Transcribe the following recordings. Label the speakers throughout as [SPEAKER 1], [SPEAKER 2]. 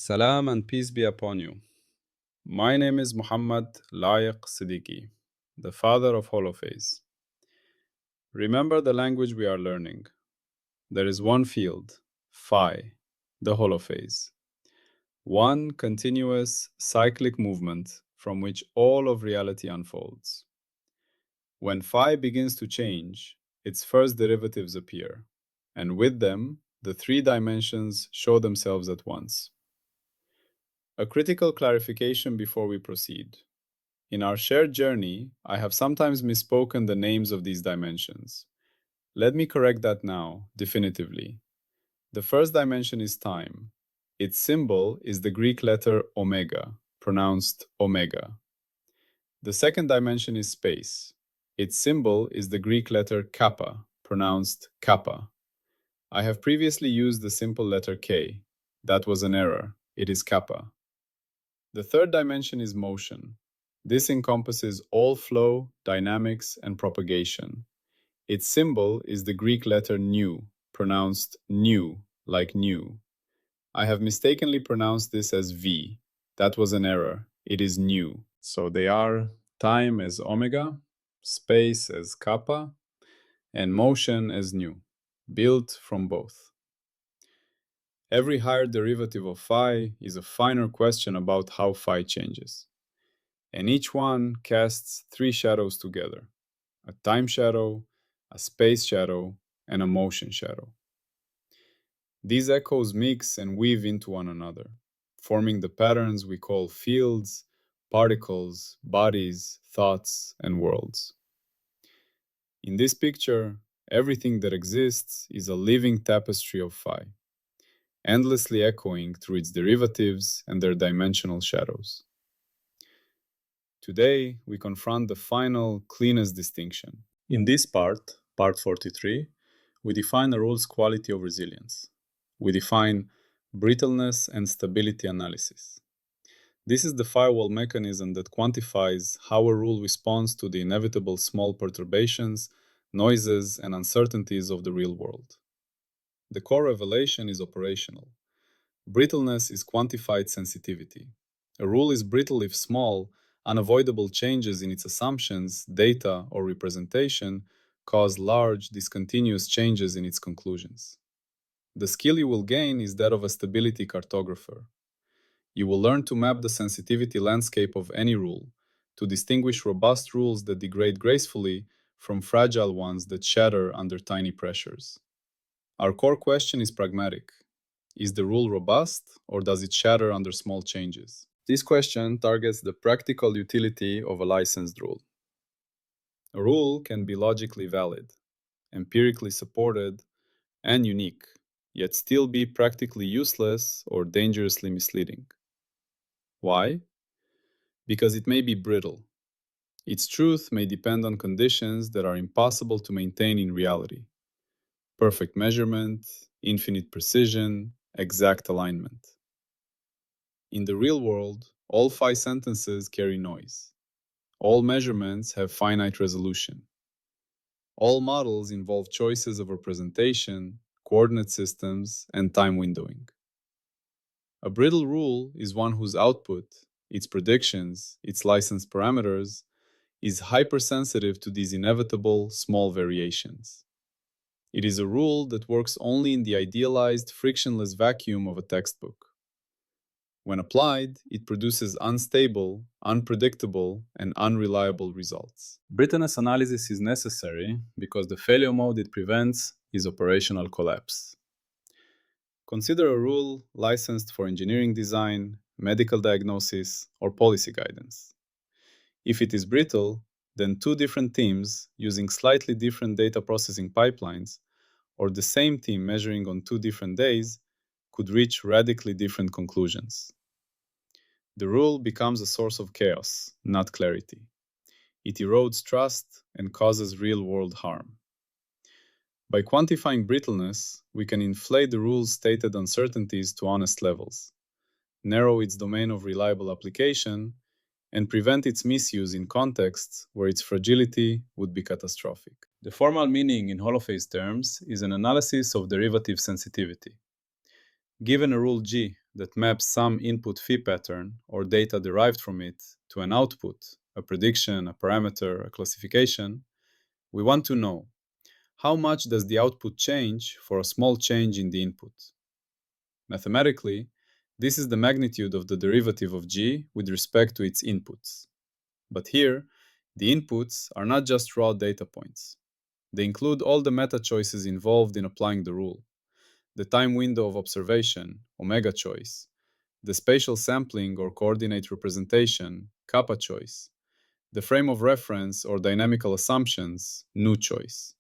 [SPEAKER 1] Salam and peace be upon you. My name is Muhammad Layiq Siddiqui, the father of Holophase. Remember the language we are learning. There is one field, phi, the holophase. One continuous cyclic movement from which all of reality unfolds. When phi begins to change, its first derivatives appear, and with them, the three dimensions show themselves at once. A critical clarification before we proceed. In our shared journey, I have sometimes misspoken the names of these dimensions. Let me correct that now, definitively. The first dimension is time. Its symbol is the Greek letter omega, pronounced omega. The second dimension is space. Its symbol is the Greek letter kappa, pronounced kappa. I have previously used the simple letter K. That was an error. It is kappa. The third dimension is motion. This encompasses all flow, dynamics, and propagation. Its symbol is the Greek letter nu, pronounced new, like new. I have mistakenly pronounced this as V. That was an error. It is nu. So they are time as omega, space as kappa, and motion as nu, built from both. Every higher derivative of phi is a finer question about how phi changes. And each one casts three shadows together: a time shadow, a space shadow, and a motion shadow. These echoes mix and weave into one another, forming the patterns we call fields, particles, bodies, thoughts, and worlds. In this picture, everything that exists is a living tapestry of phi, endlessly echoing through its derivatives and their dimensional shadows. Today, we confront the final, cleanest distinction. In this part 43, we define a rule's quality of resilience. We define brittleness and stability analysis. This is the firewall mechanism that quantifies how a rule responds to the inevitable small perturbations, noises, and uncertainties of the real world. The core revelation is operational. Brittleness is quantified sensitivity. A rule is brittle if small, unavoidable changes in its assumptions, data, or representation cause large, discontinuous changes in its conclusions. The skill you will gain is that of a stability cartographer. You will learn to map the sensitivity landscape of any rule, to distinguish robust rules that degrade gracefully from fragile ones that shatter under tiny pressures. Our core question is pragmatic. Is the rule robust, or does it shatter under small changes? This question targets the practical utility of a licensed rule. A rule can be logically valid, empirically supported, and unique, yet still be practically useless or dangerously misleading. Why? Because it may be brittle. Its truth may depend on conditions that are impossible to maintain in reality: perfect measurement, infinite precision, exact alignment. In the real world, all phi sentences carry noise. All measurements have finite resolution. All models involve choices of representation, coordinate systems, and time windowing. A brittle rule is one whose output, its predictions, its licensed parameters, is hypersensitive to these inevitable small variations. It is a rule that works only in the idealized, frictionless vacuum of a textbook. When applied, it produces unstable, unpredictable, and unreliable results. Brittleness analysis is necessary because the failure mode it prevents is operational collapse. Consider a rule licensed for engineering design, medical diagnosis, or policy guidance. If it is brittle, then two different teams using slightly different data processing pipelines, or the same team measuring on 2 different days, could reach radically different conclusions. The rule becomes a source of chaos, not clarity. It erodes trust and causes real-world harm. By quantifying brittleness, we can inflate the rule's stated uncertainties to honest levels, narrow its domain of reliable application, and prevent its misuse in contexts where its fragility would be catastrophic. The formal meaning in holophase terms is an analysis of derivative sensitivity. Given a rule G that maps some input phi pattern or data derived from it to an output, a prediction, a parameter, a classification, we want to know how much does the output change for a small change in the input. Mathematically, this is the magnitude of the derivative of g with respect to its inputs. But here, the inputs are not just raw data points. They include all the meta choices involved in applying the rule: the time window of observation, omega choice, the spatial sampling or coordinate representation, kappa choice, the frame of reference or dynamical assumptions, nu choice.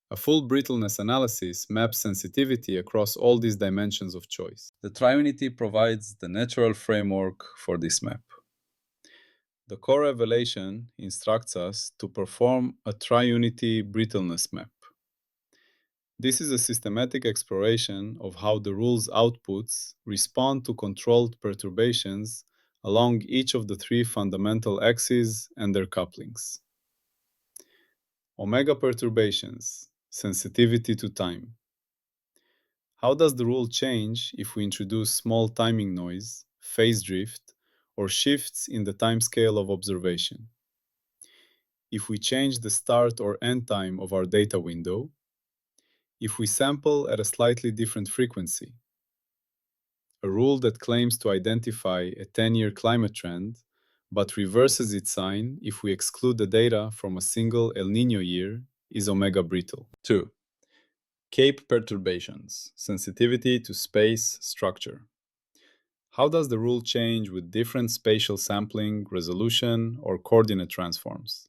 [SPEAKER 1] A full brittleness analysis maps sensitivity across all these dimensions of choice. The triunity provides the natural framework for this map. The core revelation instructs us to perform a triunity brittleness map. This is a systematic exploration of how the rule's outputs respond to controlled perturbations along each of the three fundamental axes and their couplings. Omega perturbations, sensitivity to time. How does the rule change if we introduce small timing noise, phase drift, or shifts in the timescale of observation? If we change the start or end time of our data window, if we sample at a slightly different frequency, a rule that claims to identify a 10-year climate trend, but reverses its sign if we exclude the data from a single El Niño year, is omega brittle. 2. Cape perturbations, sensitivity to space structure. How does the rule change with different spatial sampling, resolution, or coordinate transforms?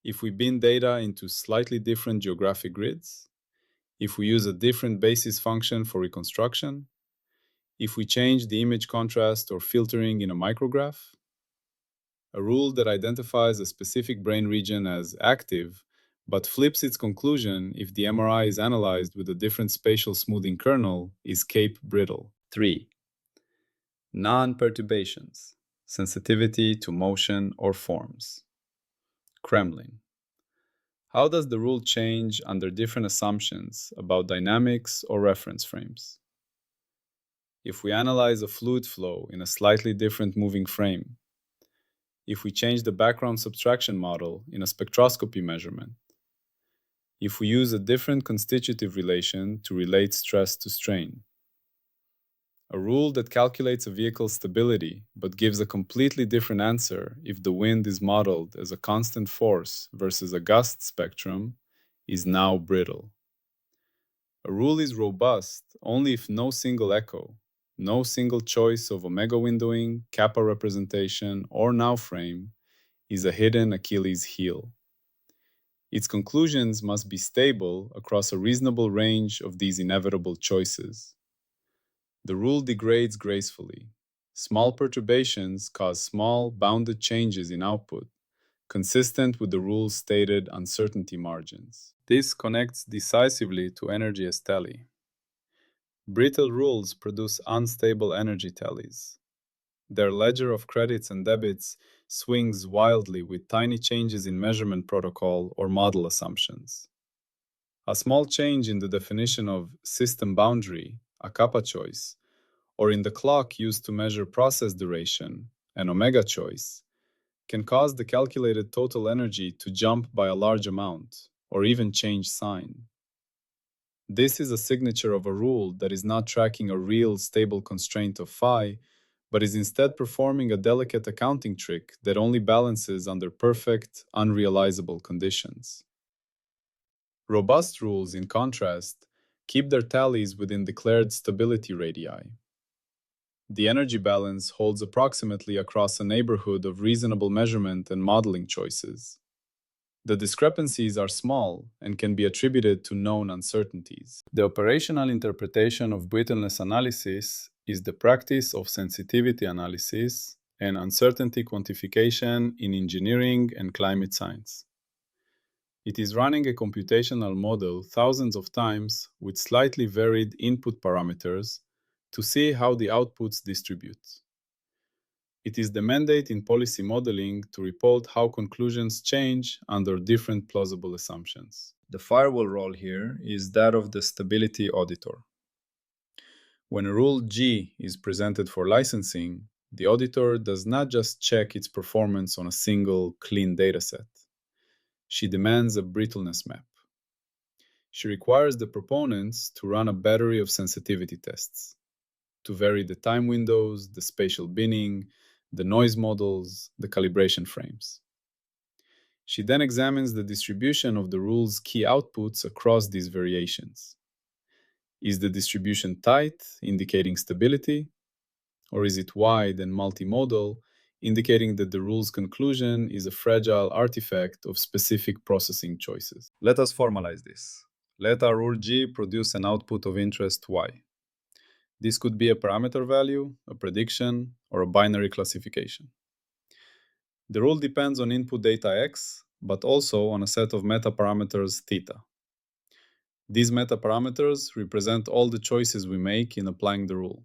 [SPEAKER 1] If we bin data into slightly different geographic grids, if we use a different basis function for reconstruction, if we change the image contrast or filtering in a micrograph, a rule that identifies a specific brain region as active but flips its conclusion if the MRI is analyzed with a different spatial smoothing kernel is Cape brittle. 3. Non-perturbations, sensitivity to motion or forms. Kremlin. How does the rule change under different assumptions about dynamics or reference frames? If we analyze a fluid flow in a slightly different moving frame, if we change the background subtraction model in a spectroscopy measurement, if we use a different constitutive relation to relate stress to strain, a rule that calculates a vehicle's stability but gives a completely different answer if the wind is modeled as a constant force versus a gust spectrum is now brittle. A rule is robust only if no single echo, no single choice of omega windowing, kappa representation, or now frame is a hidden Achilles heel. Its conclusions must be stable across a reasonable range of these inevitable choices. The rule degrades gracefully. Small perturbations cause small, bounded changes in output, consistent with the rule's stated uncertainty margins. This connects decisively to energy as tally. Brittle rules produce unstable energy tallies. Their ledger of credits and debits swings wildly with tiny changes in measurement protocol or model assumptions. A small change in the definition of system boundary, a kappa choice, or in the clock used to measure process duration, an omega choice, can cause the calculated total energy to jump by a large amount, or even change sign. This is a signature of a rule that is not tracking a real stable constraint of phi, but is instead performing a delicate accounting trick that only balances under perfect, unrealizable conditions. Robust rules, in contrast, keep their tallies within declared stability radii. The energy balance holds approximately across a neighborhood of reasonable measurement and modeling choices. The discrepancies are small and can be attributed to known uncertainties. The operational interpretation of brittleness analysis is the practice of sensitivity analysis and uncertainty quantification in engineering and climate science. It is running a computational model thousands of times with slightly varied input parameters to see how the outputs distribute. It is the mandate in policy modeling to report how conclusions change under different plausible assumptions. The firewall role here is that of the stability auditor. When a rule G is presented for licensing, the auditor does not just check its performance on a single, clean dataset. She demands a brittleness map. She requires the proponents to run a battery of sensitivity tests, to vary the time windows, the spatial binning, the noise models, the calibration frames. She then examines the distribution of the rule's key outputs across these variations. Is the distribution tight, indicating stability? Or is it wide and multimodal, indicating that the rule's conclusion is a fragile artifact of specific processing choices? Let us formalize this. Let our rule G produce an output of interest Y. This could be a parameter value, a prediction, or a binary classification. The rule depends on input data X, but also on a set of metaparameters theta. These metaparameters represent all the choices we make in applying the rule.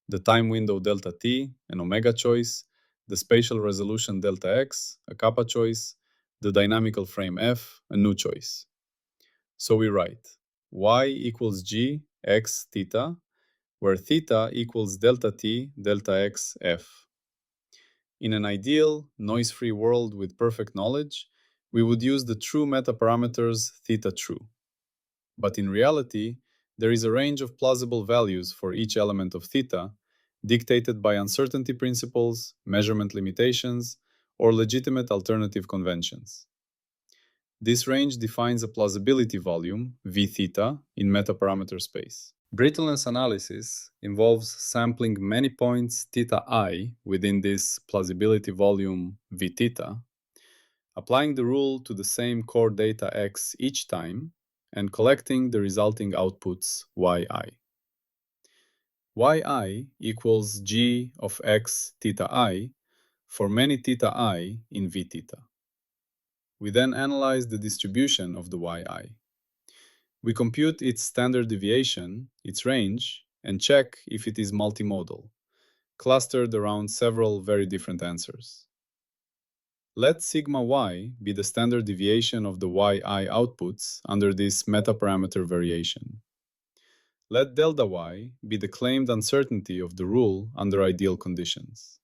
[SPEAKER 1] The time window delta t, an omega choice, the spatial resolution delta x, a kappa choice, the dynamical frame f, a nu choice. So we write y equals g x theta, where theta equals delta t delta x f. In an ideal, noise-free world with perfect knowledge, we would use the true metaparameters theta true. But in reality, there is a range of plausible values for each element of theta, dictated by uncertainty principles, measurement limitations, or legitimate alternative conventions. This range defines a plausibility volume, v theta, in metaparameter space. Brittleness analysis involves sampling many points theta I within this plausibility volume v theta, applying the rule to the same core data x each time, and collecting the resulting outputs yi. Yi equals g of x theta I for many theta I in v theta. We then analyze the distribution of the yi. We compute its standard deviation, its range, and check if it is multimodal, clustered around several very different answers. Let sigma y be the standard deviation of the yi outputs under this metaparameter variation. Let delta y be the claimed uncertainty of the rule under ideal conditions.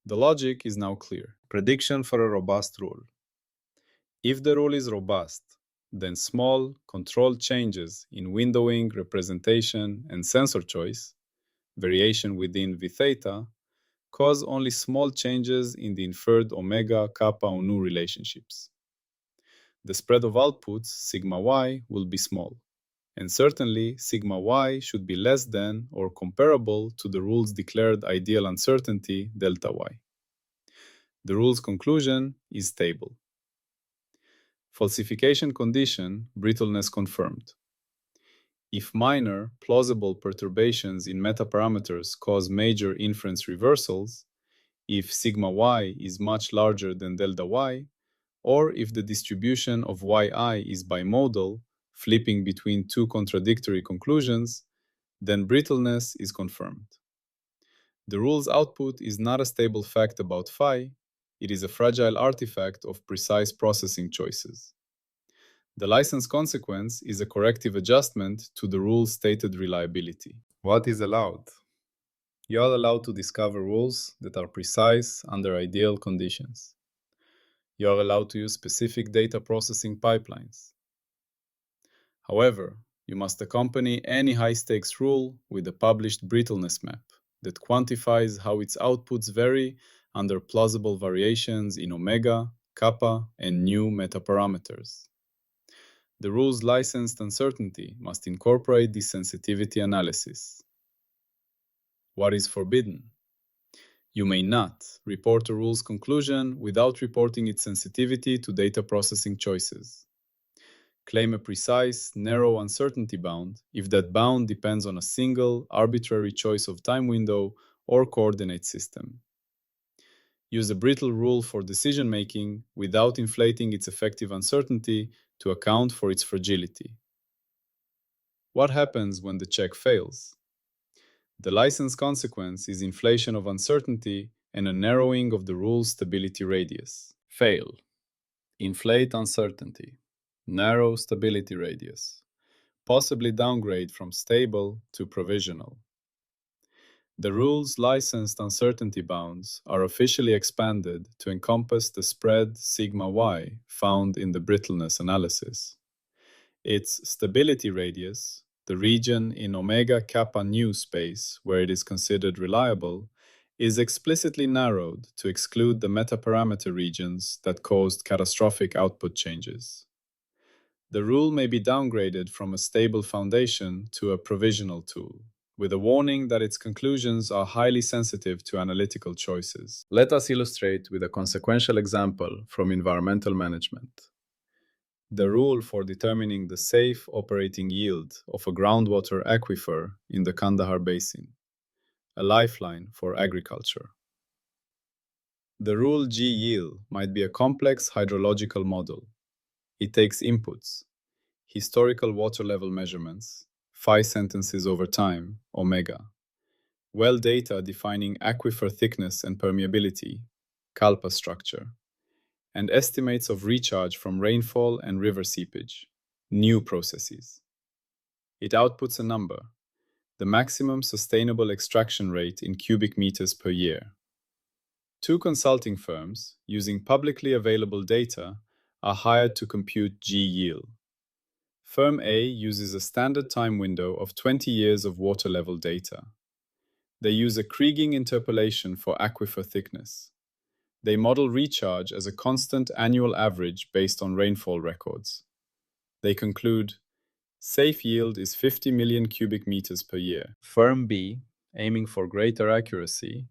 [SPEAKER 1] The logic is now clear. Prediction for a robust rule. If the rule is robust, then small, controlled changes in windowing, representation, and sensor choice, variation within v theta, cause only small changes in the inferred omega, kappa, or nu relationships. The spread of outputs, sigma y, will be small, and certainly sigma y should be less than or comparable to the rule's declared ideal uncertainty, delta y. The rule's conclusion is stable. Falsification condition, brittleness confirmed. If minor, plausible perturbations in metaparameters cause major inference reversals, if sigma y is much larger than delta y, or if the distribution of yi is bimodal, flipping between two contradictory conclusions, then brittleness is confirmed. The rule's output is not a stable fact about phi, it is a fragile artifact of precise processing choices. The license consequence is a corrective adjustment to the rule's stated reliability. What is allowed? You are allowed to discover rules that are precise under ideal conditions. You are allowed to use specific data processing pipelines. However, you must accompany any high-stakes rule with a published brittleness map that quantifies how its outputs vary under plausible variations in omega, kappa, and nu metaparameters. The rule's licensed uncertainty must incorporate this sensitivity analysis. What is forbidden? You may not report a rule's conclusion without reporting its sensitivity to data processing choices. Claim a precise, narrow uncertainty bound if that bound depends on a single, arbitrary choice of time window or coordinate system. Use a brittle rule for decision-making without inflating its effective uncertainty to account for its fragility. What happens when the check fails? The license consequence is inflation of uncertainty and a narrowing of the rule's stability radius. Fail. Inflate uncertainty. Narrow stability radius. possibly downgrade from stable to provisional. The rule's licensed uncertainty bounds are officially expanded to encompass the spread sigma y found in the brittleness analysis. Its stability radius, the region in omega kappa nu space where it is considered reliable, is explicitly narrowed to exclude the metaparameter regions that caused catastrophic output changes. The rule may be downgraded from a stable foundation to a provisional tool, with a warning that its conclusions are highly sensitive to analytical choices. Let us illustrate with a consequential example from environmental management. The rule for determining the safe operating yield of a groundwater aquifer in the Kandahar Basin, a lifeline for agriculture. The rule G yield might be a complex hydrological model. It takes inputs, historical water level measurements, phi sentences over time, omega, well data defining aquifer thickness and permeability, kalpa structure, and estimates of recharge from rainfall and river seepage, new processes. It outputs a number, the maximum sustainable extraction rate in cubic meters per year. Two consulting firms, using publicly available data, are hired to compute G yield. Firm A uses a standard time window of 20 years of water level data. They use a Kriging interpolation for aquifer thickness. They model recharge as a constant annual average based on rainfall records. They conclude, safe yield is 50 million cubic meters per year. Firm B, aiming for greater accuracy,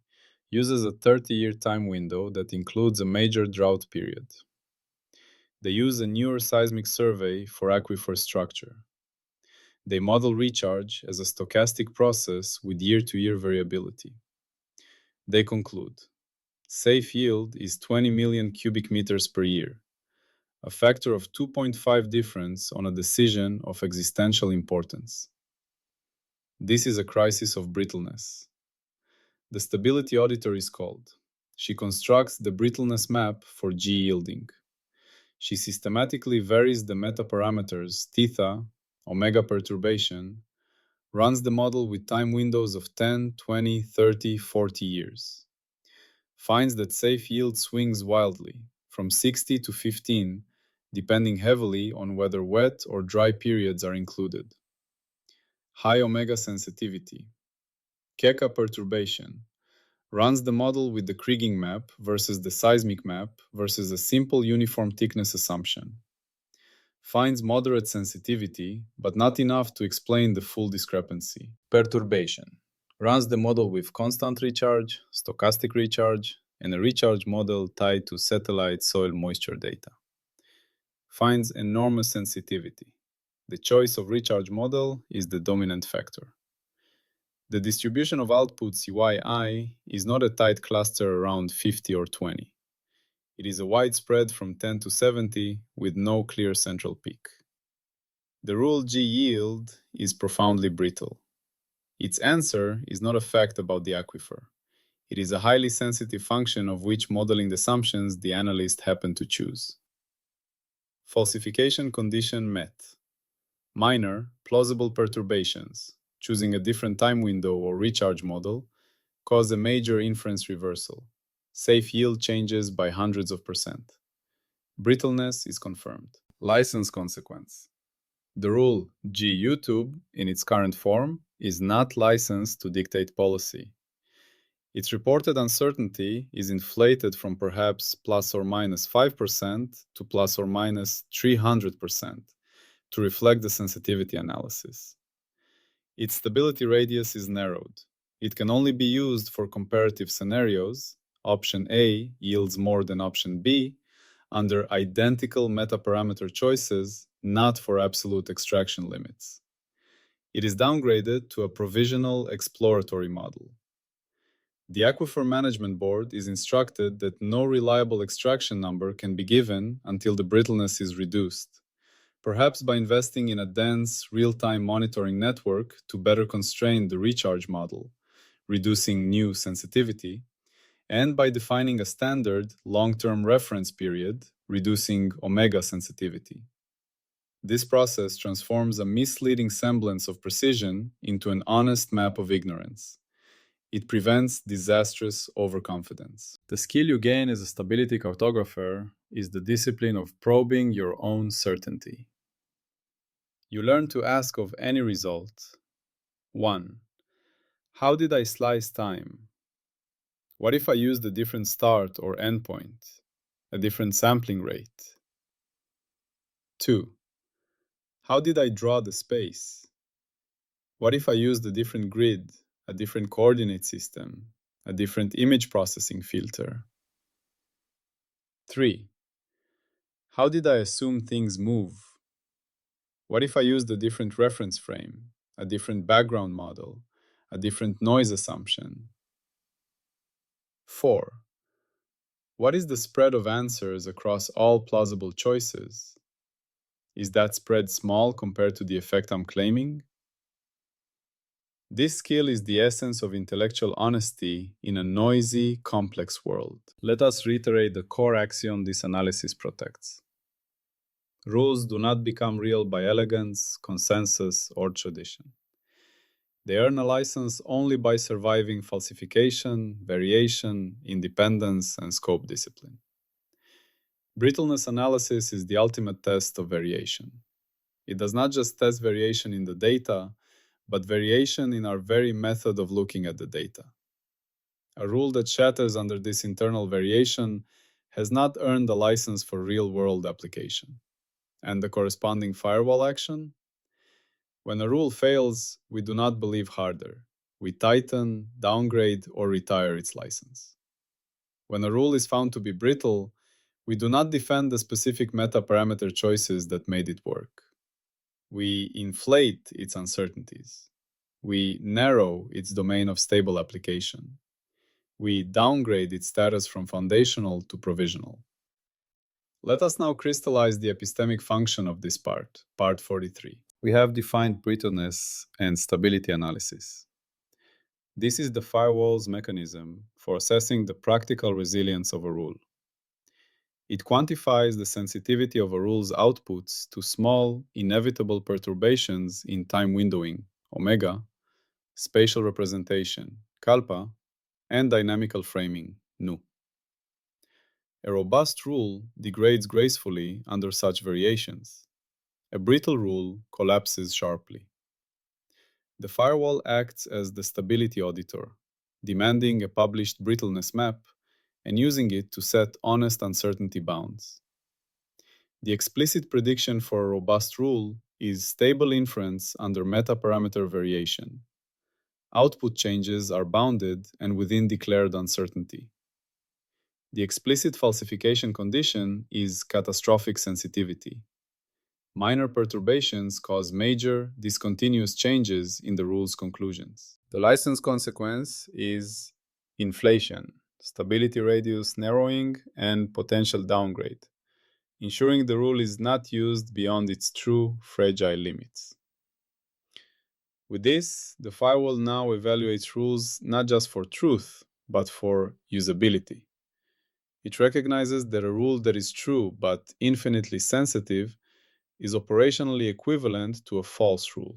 [SPEAKER 1] uses a 30-year time window that includes a major drought period. They use a neuroseismic survey for aquifer structure. They model recharge as a stochastic process with year-to-year variability. They conclude, safe yield is 20 million cubic meters per year, a factor of 2.5 difference on a decision of existential importance. This is a crisis of brittleness. The stability auditor is called. She constructs the brittleness map for G yielding. She systematically varies the metaparameters theta, omega perturbation, runs the model with time windows of 10, 20, 30, 40 years. Finds that safe yield swings wildly, from 60 to 15, depending heavily on whether wet or dry periods are included. High omega sensitivity. Keka perturbation. Runs the model with the Kriging map versus the seismic map versus a simple uniform thickness assumption. Finds moderate sensitivity, but not enough to explain the full discrepancy. Perturbation. Runs the model with constant recharge, stochastic recharge, and a recharge model tied to satellite soil moisture data. Finds enormous sensitivity. The choice of recharge model is the dominant factor. The distribution of outputs Ui is not a tight cluster around 50 or 20. It is a widespread from 10 to 70 with no clear central peak. The rule G yield is profoundly brittle. Its answer is not a fact about the aquifer. It is a highly sensitive function of which modeling assumptions the analyst happened to choose. Falsification condition met. Minor, plausible perturbations, choosing a different time window or recharge model, cause a major inference reversal. Safe yield changes by hundreds of percent. Brittleness is confirmed. License consequence. The rule G YouTube, in its current form, is not licensed to dictate policy. Its reported uncertainty is inflated from perhaps plus or minus 5% to plus or minus 300% to reflect the sensitivity analysis. Its stability radius is narrowed. It can only be used for comparative scenarios. Option A yields more than option B under identical metaparameter choices, not for absolute extraction limits. It is downgraded to a provisional exploratory model. The Aquifer Management Board is instructed that no reliable extraction number can be given until the brittleness is reduced, perhaps by investing in a dense, real-time monitoring network to better constrain the recharge model, reducing new sensitivity, and by defining a standard long-term reference period, reducing omega sensitivity. This process transforms a misleading semblance of precision into an honest map of ignorance. It prevents disastrous overconfidence. The skill you gain as a stability cartographer is the discipline of probing your own certainty. You learn to ask of any result: 1. How did I slice time? What if I used a different start or endpoint, a different sampling rate? 2. How did I draw the space? What if I used a different grid, a different coordinate system, a different image processing filter? 3. How did I assume things move? What if I used a different reference frame, a different background model, a different noise assumption? 4. What is the spread of answers across all plausible choices? Is that spread small compared to the effect I'm claiming? This skill is the essence of intellectual honesty in a noisy, complex world. Let us reiterate the core axiom this analysis protects. Rules do not become real by elegance, consensus, or tradition. They earn a license only by surviving falsification, variation, independence, and scope discipline. Brittleness analysis is the ultimate test of variation. It does not just test variation in the data, but variation in our very method of looking at the data. A rule that shatters under this internal variation has not earned a license for real-world application. And the corresponding firewall action? When a rule fails, we do not believe harder. We tighten, downgrade, or retire its license. When a rule is found to be brittle, we do not defend the specific meta-parameter choices that made it work. We inflate its uncertainties. We narrow its domain of stable application. We downgrade its status from foundational to provisional. Let us now crystallize the epistemic function of this part, part 43. We have defined brittleness and stability analysis. This is the firewall's mechanism for assessing the practical resilience of a rule. It quantifies the sensitivity of a rule's outputs to small, inevitable perturbations in time windowing, omega, spatial representation, kalpa, and dynamical framing, nu. A robust rule degrades gracefully under such variations. A brittle rule collapses sharply. The firewall acts as the stability auditor, demanding a published brittleness map and using it to set honest uncertainty bounds. The explicit prediction for a robust rule is stable inference under meta-parameter variation. Output changes are bounded and within declared uncertainty. The explicit falsification condition is catastrophic sensitivity. Minor perturbations cause major, discontinuous changes in the rule's conclusions. The license consequence is inflation, stability radius narrowing, and potential downgrade, ensuring the rule is not used beyond its true fragile limits. With this, the firewall now evaluates rules not just for truth, but for usability. It recognizes that a rule that is true but infinitely sensitive is operationally equivalent to a false rule.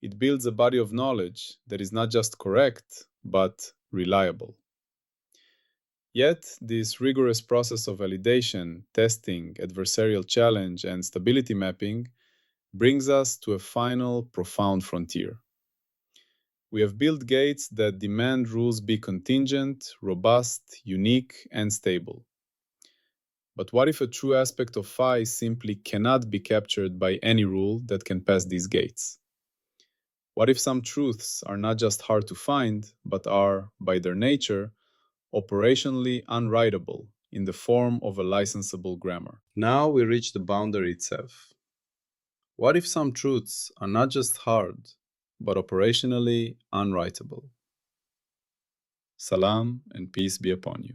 [SPEAKER 1] It builds a body of knowledge that is not just correct, but reliable. Yet, this rigorous process of validation, testing, adversarial challenge, and stability mapping brings us to a final, profound frontier. We have built gates that demand rules be contingent, robust, unique, and stable. But what if a true aspect of phi simply cannot be captured by any rule that can pass these gates? What if some truths are not just hard to find, but are, by their nature, operationally unwritable in the form of a licensable grammar? Now we reach the boundary itself. What if some truths are not just hard, but operationally unwritable? Salam and peace be upon you.